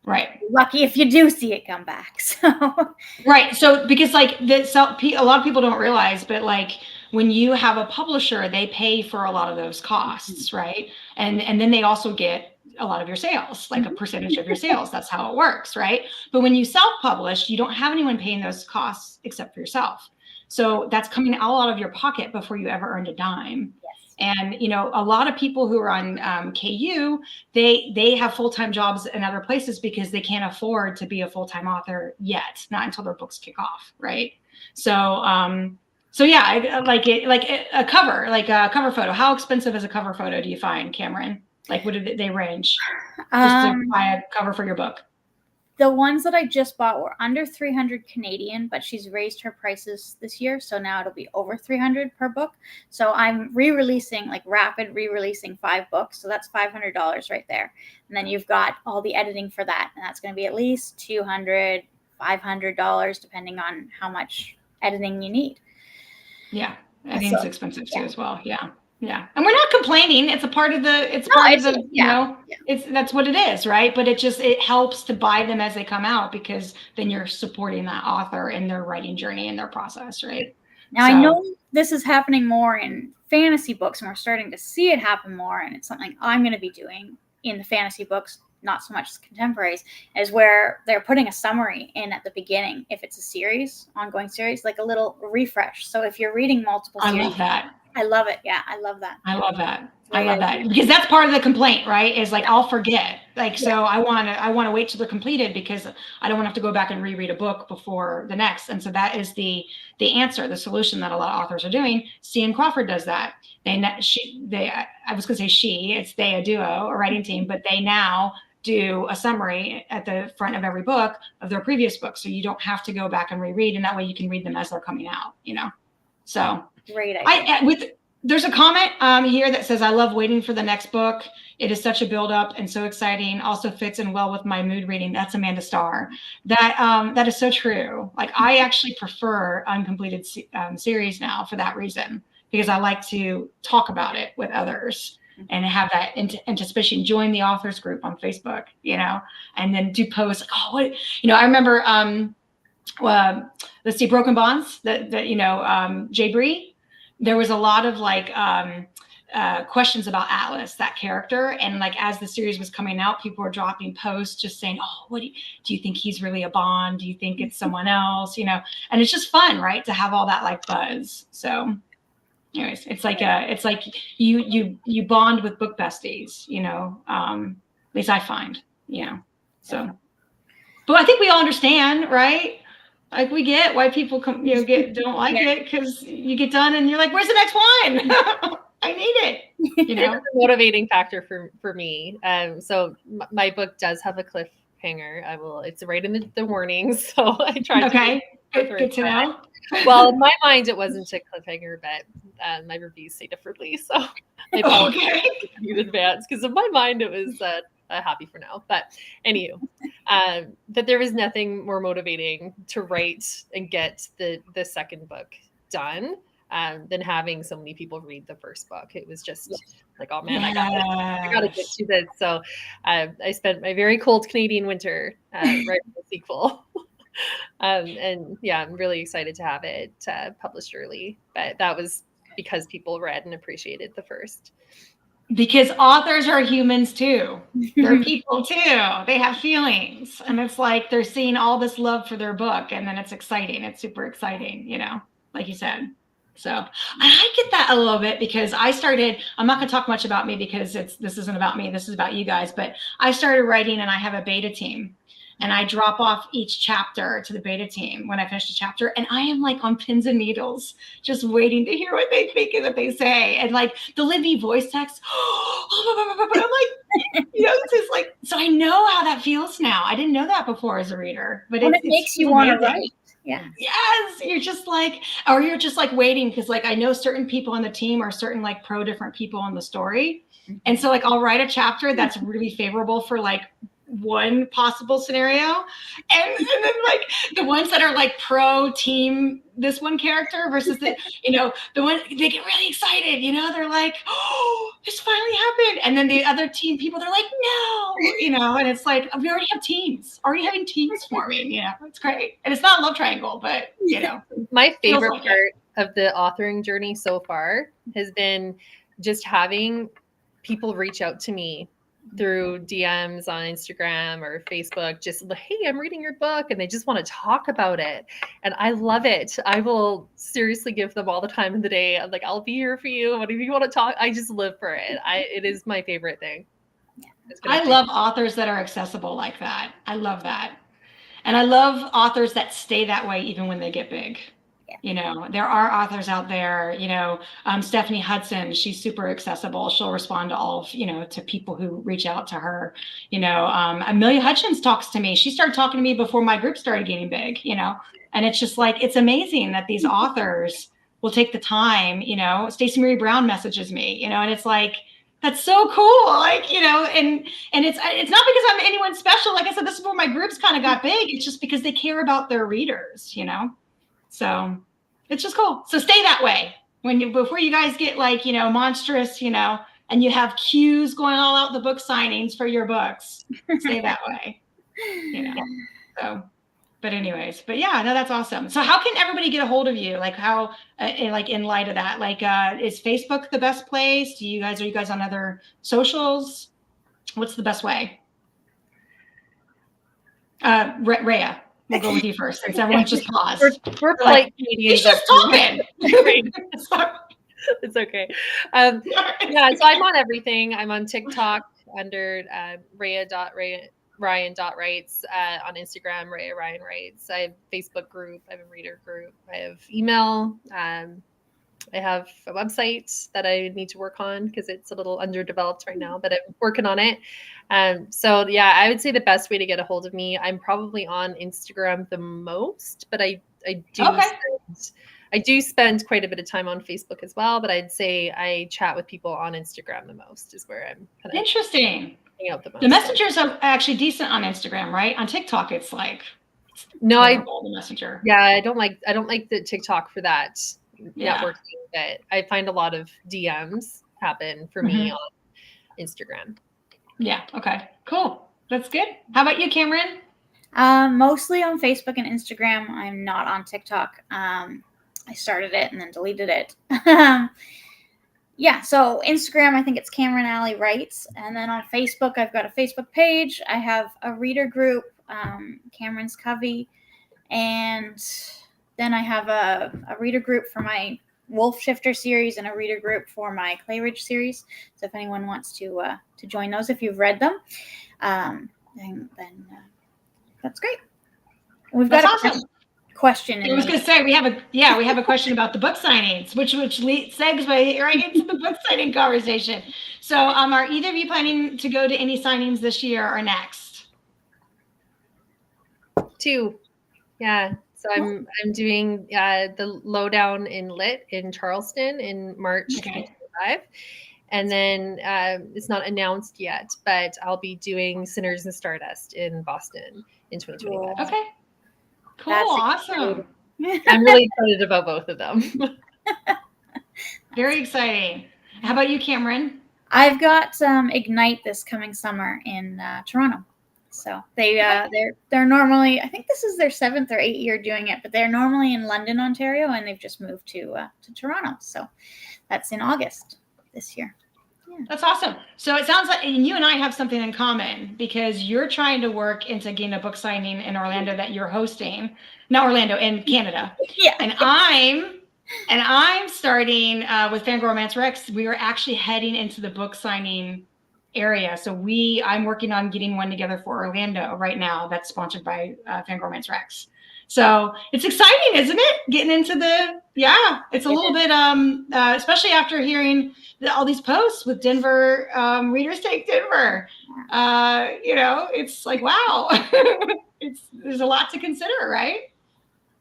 Right. Lucky if you do see it come back. So right. So because a lot of people don't realize, but like when you have a publisher, they pay for a lot of those costs, right? And then they also get a lot of your sales, like a percentage of your sales. That's how it works, right? But when you self-publish, you don't have anyone paying those costs except for yourself. So that's coming all out of your pocket before you ever earned a dime. Yes. And a lot of people who are on KU, they have full-time jobs in other places because they can't afford to be a full-time author yet, not until their books kick off, right? So like a cover photo. How expensive is a cover photo, do you find, Cameron? Like, what did they range just to buy a cover for your book? The ones that I just bought were under 300 Canadian, but she's raised her prices this year, so now it'll be over 300 per book. So I'm re-releasing 5 books, so that's $500 right there. And then you've got all the editing for that, and that's going to be at least $200, $500, depending on how much editing you need. Yeah, editing's expensive too as well. Yeah. Yeah. And we're not complaining. It's that's what it is. Right. But it helps to buy them as they come out, because then you're supporting that author in their writing journey and their process. Right. Now, I know this is happening more in fantasy books, and we're starting to see it happen more. And it's something I'm going to be doing in the fantasy books not so much contemporaries, is where they're putting a summary in at the beginning. If it's a series, ongoing series, like a little refresh. So if you're reading multiple series, I love that. I love it. Yeah, I love that. I love that. I love that, because that's part of the complaint, right? Is like, I'll forget. Like, so I want to wait till they're completed, because I don't want to have to go back and reread a book before the next. And so that is the answer, the solution that a lot of authors are doing. C.N. Crawford does that. I was going to say she, it's they, a duo, a writing team, but they now do a summary at the front of every book of their previous book. So you don't have to go back and reread, and that way you can read them as they're coming out, So great idea. There's a comment here that says, I love waiting for the next book. It is such a build up and so exciting. Also fits in well with my mood reading. That's Amanda Starr. That is so true. Like, I actually prefer uncompleted series now for that reason, because I like to talk about it with others and have that anticipation. Join the authors group on Facebook, and then do posts like, oh, what, I remember, let's see, Broken Bonds, Jay Bree. There was a lot of questions about Atlas, that character. And like, as the series was coming out, people were dropping posts just saying, oh, do you think he's really a Bond? Do you think it's someone else? And it's just fun, right? To have all that like buzz. So anyways, it's like you bond with book besties, at least I find, so, but I think we all understand, right? Like, we get why people don't like it, because you get done and you're like, where's the next one? I need it. It's a motivating factor for me. So my book does have a cliffhanger. It's right in the warnings. So I tried good to know. Well, in my mind, it wasn't a cliffhanger, but my reviews say differently. So I apologize in advance, because in my mind, it was happy for now. But anywho, that there was nothing more motivating to write and get the second book done than having so many people read the first book. It was just like, oh man, I gotta get to this. So I spent my very cold Canadian winter writing the sequel. And yeah, I'm really excited to have it published early. But that was because people read and appreciated the first. Because authors are humans too. They're people too. They have feelings. And it's like, they're seeing all this love for their book, and then it's exciting. It's super exciting, like you said. So I get that a little bit, because I'm not going to talk much about me, because this isn't about me. This is about you guys. But I started writing, and I have a beta team. And I drop off each chapter to the beta team when I finish a chapter. And I am like on pins and needles, just waiting to hear what they think and what they say. And like, the Libby voice text, I'm like, this is like, so I know how that feels now. I didn't know that before as a reader, but it makes you want to write. Yeah. Yes. You're just like waiting, because like, I know certain people on the team are certain like pro different people on the story. And so like, I'll write a chapter that's really favorable for like one possible scenario, and then like the ones that are like pro team this one character versus the one, they get really excited, they're like, oh, this finally happened. And then the other team people, they're like, no, and it's like, we already have teams having teams forming. It's great. And it's not a love triangle, but my favorite part of the authoring journey so far has been just having people reach out to me through DMs on Instagram or Facebook, just like, hey, I'm reading your book, and they just want to talk about it. And I love it. I will seriously give them all the time in the day. I'm like, I'll be here for you. Whatever you want to talk, I just live for it. It is my favorite thing. I love authors that are accessible like that. I love that. And I love authors that stay that way even when they get big. There are authors out there, Stephanie Hudson, she's super accessible. She'll respond to all of, to people who reach out to her. Amelia Hutchins talks to me. She started talking to me before my group started getting big, and it's just like, it's amazing that these authors will take the time. Stacey Marie Brown messages me, and it's like, that's so cool. Like, and it's not because I'm anyone special. Like I said, this is where my groups kind of got big. It's just because they care about their readers, So it's just cool. So stay that way before you guys get like, monstrous, and you have queues going all out the book signings for your books. Stay that way, So, but anyways, but yeah, no, that's awesome. So how can everybody get a hold of you? Like how, in light of that, like, is Facebook the best place? Are you guys on other socials? What's the best way? Rhea, we'll go with you first. Since everyone's just paused. We're polite Canadians. He's just talking. It's okay. Yeah, so I'm on everything. I'm on TikTok under Ryan.writes, on Instagram, Rhea Ryan Writes. I have Facebook group. I have a reader group. I have email. I have a website that I need to work on because it's a little underdeveloped right now, but I'm working on it. So yeah, I would say the best way to get a hold of me, I'm probably on Instagram the most, but I do spend quite a bit of time on Facebook as well, but I'd say I chat with people on Instagram the most is where I'm kind of interesting. Out the most. The messengers are actually decent on Instagram, right? On TikTok, it's like terrible, the messenger. Yeah, I don't like the TikTok for that networking. But I find a lot of DMs happen for me on Instagram. Yeah. Okay. Cool. That's good. How about you, Cameron? Mostly on Facebook and Instagram. I'm not on TikTok. I started it and then deleted it. Yeah, so Instagram, I think it's Cameron Allie Writes. And then on Facebook, I've got a Facebook page. I have a reader group, Cameron's Covey. And then I have a reader group for my Wolf Shifter series and a reader group for my Clay Ridge series. So if anyone wants to join those, if you've read them, then that's great. We've got a question. I was going to say we have a question about the book signings, which segues right into the book signing conversation. So, are either of you planning to go to any signings this year or next? 2, yeah. So I'm doing the Lowdown in Lit in Charleston in March 2025. And then it's not announced yet, but I'll be doing Sinners and Stardust in Boston in 2025. Okay. Cool. Awesome. I'm really excited about both of them. Very exciting. How about you, Cameron? I've got Ignite this coming summer in Toronto. So they're normally, I think this is their 7th or 8th year doing it, but they're normally in London, Ontario, and they've just moved to Toronto. So that's in August this year. Yeah. That's awesome. So it sounds like you and I have something in common because you're trying to work into getting a book signing in Orlando that you're hosting, not Orlando, in Canada. Yeah. And I'm starting with FanGrrrl Romance Rex. We are actually heading into the book signing area. So I'm working on getting one together for Orlando right now. That's sponsored by FanGrrrl Romance Rex. So it's exciting, isn't it? Getting into it's a little bit, especially after hearing all these posts with Denver, Readers Take Denver. It's like, wow, there's a lot to consider, right?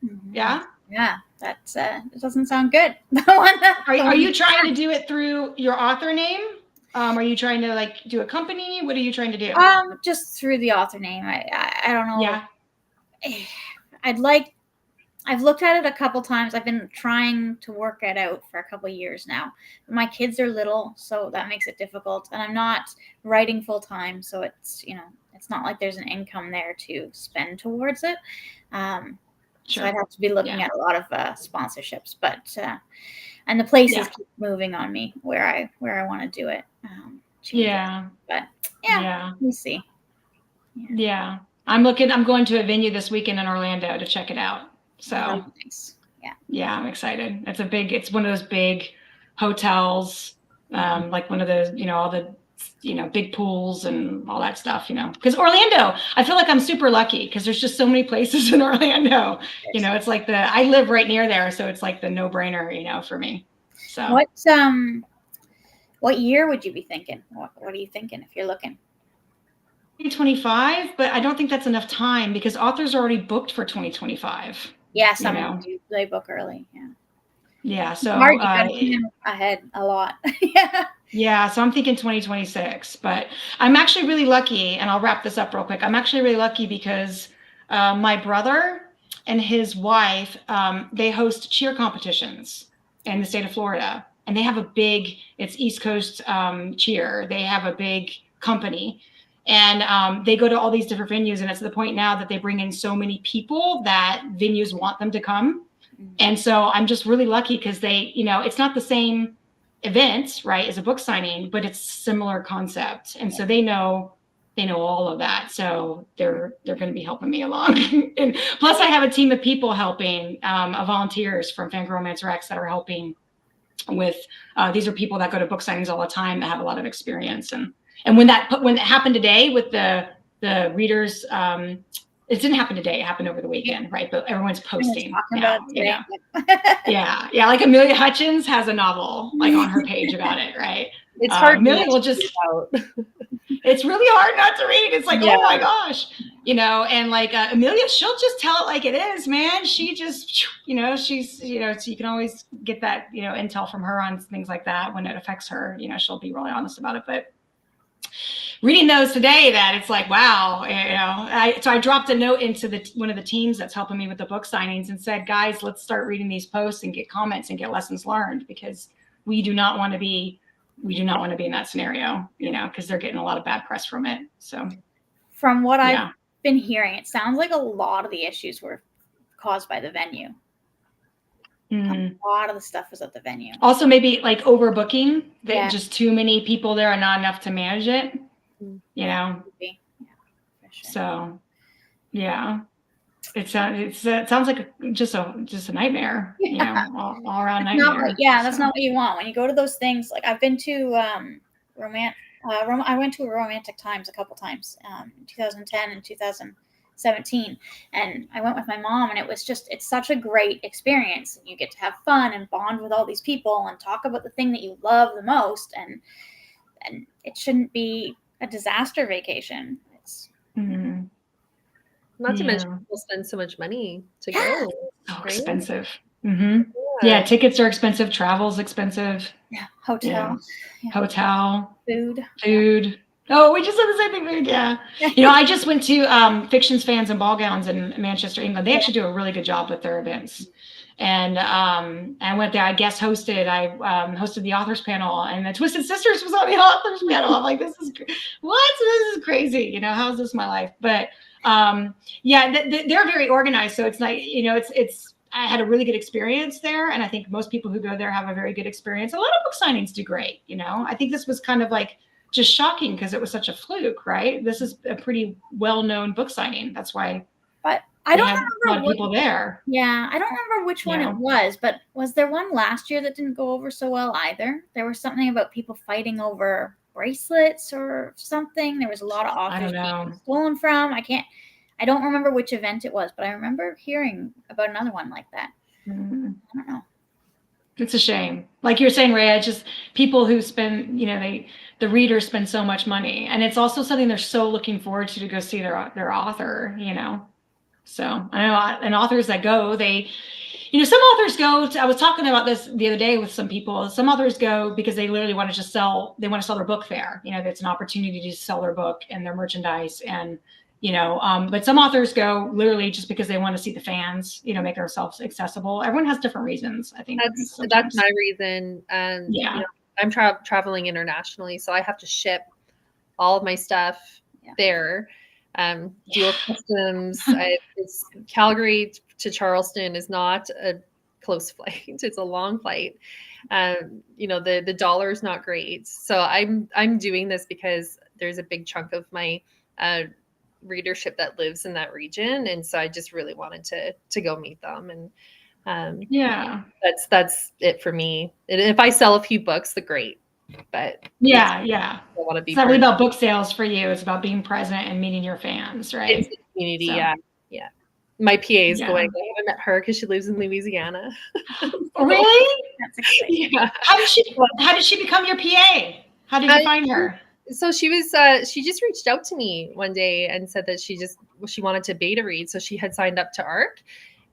Mm-hmm. Yeah. Yeah. That's, it doesn't sound good. Are you trying to do it through your author name? Are you trying to do a company? What are you trying to do? Just through the author name. I don't know. Yeah. I've looked at it a couple times. I've been trying to work it out for a couple of years now. My kids are little, so that makes it difficult. And I'm not writing full time, so it's not like there's an income there to spend towards it. So I'd have to be looking at a lot of sponsorships, but and the places keep moving on me where I want to do it. But let me see. Yeah. I'm going to a venue this weekend in Orlando to check it out. So nice. Yeah, I'm excited. It's one of those big hotels, like one of those, all the, big pools and all that stuff, because Orlando, I feel like I'm super lucky because there's just so many places in Orlando, it's like I live right near there. So it's like the no brainer, for me. So what year would you be thinking? What are you thinking if you're looking? 2025, but I don't think that's enough time because authors are already booked for 2025. Yeah, some do they book early. Yeah, so hard, you gotta plan ahead a lot. Yeah, so I'm thinking 2026, but I'm actually really lucky, and I'll wrap this up real quick. I'm actually really lucky because my brother and his wife, they host cheer competitions in the state of Florida, and they have it's East Coast cheer. They have a big company. And they go to all these different venues, and it's to the point now that they bring in so many people that venues want them to come. Mm-hmm. And so I'm just really lucky because they, it's not the same event, right, as a book signing, but it's similar concept. And so they know they know all of that. So they're going to be helping me along. And plus I have a team of people helping, of volunteers from FanGrrrl Romance Rex that are helping with, these are people that go to book signings all the time that have a lot of experience. And when it happened today with the readers, it didn't happen today. It happened over the weekend, right? But everyone's posting now. Yeah. Like Amelia Hutchins has a novel like on her page about it, right? It's hard. Amelia will just. It's really hard not to read. It's like, oh my gosh, and like Amelia, she'll just tell it like it is, man. She just, she's, so you can always get that, intel from her on things like that when it affects her. She'll be really honest about it. But reading those today, that it's like, wow, so I dropped a note into one of the teams that's helping me with the book signings and said, guys, let's start reading these posts and get comments and get lessons learned, because we do not want to be in that scenario, because they're getting a lot of bad press from it. So from what I've been hearing, it sounds like a lot of the issues were caused by the venue. A lot of the stuff was at the venue. Also, maybe like overbooking, that just too many people there and not enough to manage it, So, it sounds like just a nightmare, all around nightmare. That's not what you want when you go to those things. Like I've been to I went to Romantic Times a couple times, 2010 and 2017, and I went with my mom, and it's such a great experience. You get to have fun and bond with all these people and talk about the thing that you love the most, and it shouldn't be a disaster vacation. It's not to mention people spend so much money to go. So expensive. Tickets are expensive. Travel's expensive. Hotel. Food. Oh, we just said the same thing. Food. I just went to Fictions, Fans, and Ball Gowns in Manchester, England. They actually do a really good job with their events. And I went there. I guest hosted. I hosted the authors panel, and the Twisted Sisters was on the authors panel. I'm like, this is crazy. How is this my life? But they're very organized. So it's like, I had a really good experience there. And I think most people who go there have a very good experience. A lot of book signings do great. I think this was kind of like just shocking because it was such a fluke, right? This is a pretty well-known book signing. That's why. But I don't remember a lot of people there. Yeah, I don't remember which one it was, but was there one last year that didn't go over so well either? There was something about people fighting over bracelets or something. There was a lot of authors being stolen from. I don't remember which event it was, but I remember hearing about another one like that. I don't know. It's a shame. Like you're saying, Rhea, it's just people who spend, the readers spend so much money, and it's also something they're so looking forward to go see their author, So I know, and authors that go, some authors go I was talking about this the other day with some people. Some authors go because they literally want to sell their book there. It's an opportunity to sell their book and their merchandise, and but some authors go literally just because they want to see the fans, make themselves accessible. Everyone has different reasons. I think that's my reason. And I'm traveling internationally, so I have to ship all of my stuff there. Dual customs. It's Calgary to Charleston is not a close flight. It's a long flight. The dollar is not great. So I'm doing this because there's a big chunk of my readership that lives in that region, and so I just really wanted to go meet them, and that's it for me. And if I sell a few books, great. But I want to be. It's not really about book sales for you. It's about being present and meeting your fans, right? It's the community. So. My PA is going. I haven't met her because she lives in Louisiana. Really? That's exciting. Yeah. How did she become your PA? How did you find her? So she was. She just reached out to me one day and said that she wanted to beta read. So she had signed up to ARC,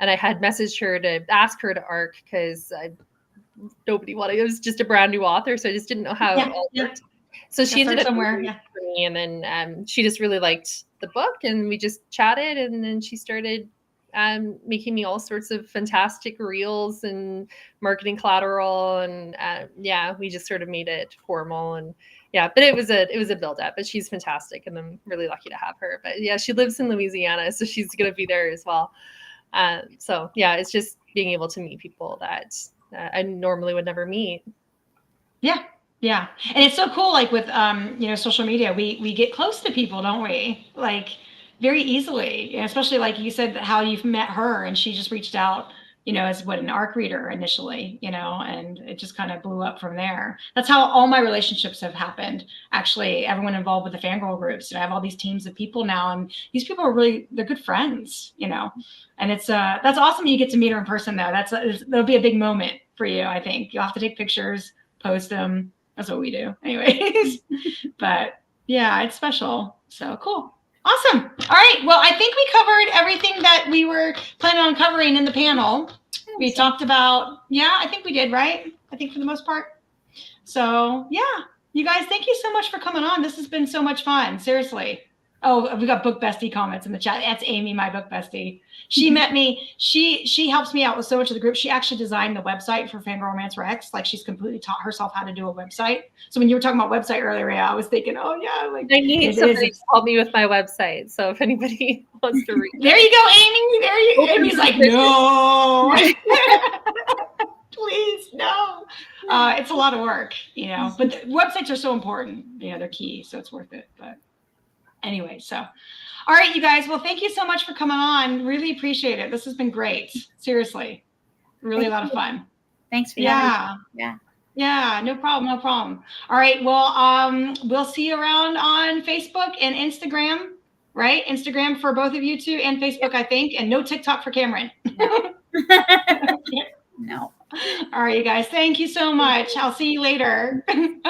and I had messaged her to ask her to ARC because nobody wanted. It was just a brand new author, so I just didn't know how it all worked. So she ended up somewhere for me, and then she just really liked the book, and we just chatted, and then she started making me all sorts of fantastic reels and marketing collateral, and we just sort of made it formal, and but it was a build up. But she's fantastic, and I'm really lucky to have her. But she lives in Louisiana, so she's gonna be there as well. It's just being able to meet people that I normally would never meet. Yeah. Yeah. And it's so cool, like with social media, we get close to people, don't we? Like very easily. And especially like you said how you've met her and she just reached out, as an ARC reader initially, and it just kind of blew up from there. That's how all my relationships have happened. Actually, everyone involved with the FanGrrrl groups. I have all these teams of people now, and these people are they're good friends, and it's that's awesome. You get to meet her in person though. That'll be a big moment for you. I think you'll have to take pictures, post them. That's what we do anyways. But yeah, it's special. So cool. Awesome. All right. Well, I think we covered everything that we were planning on covering in the panel. We talked about, I think we did, right? I think for the most part. So yeah, you guys, thank you so much for coming on. This has been so much fun. Seriously. Oh, we got book bestie comments in the chat. That's Amy, my book bestie. She met me. She helps me out with so much of the group. She actually designed the website for FanGrrrl Romance Rex. Like she's completely taught herself how to do a website. So when you were talking about website earlier, I was thinking, oh yeah, like I need somebody to help me with my website. So if anybody wants to read, there you go, Amy. There you. Amy's like, no, please, no. It's a lot of work, But the websites are so important. They're key, so it's worth it. But anyway, so all right, you guys. Well, thank you so much for coming on. Really appreciate it. This has been great. Seriously, really a lot of fun. Thanks for having me. Yeah, no problem. All right, well, we'll see you around on Facebook and Instagram, right? Instagram for both of you two and Facebook, I think, and no TikTok for Cameron. No. All right, you guys. Thank you so much. I'll see you later.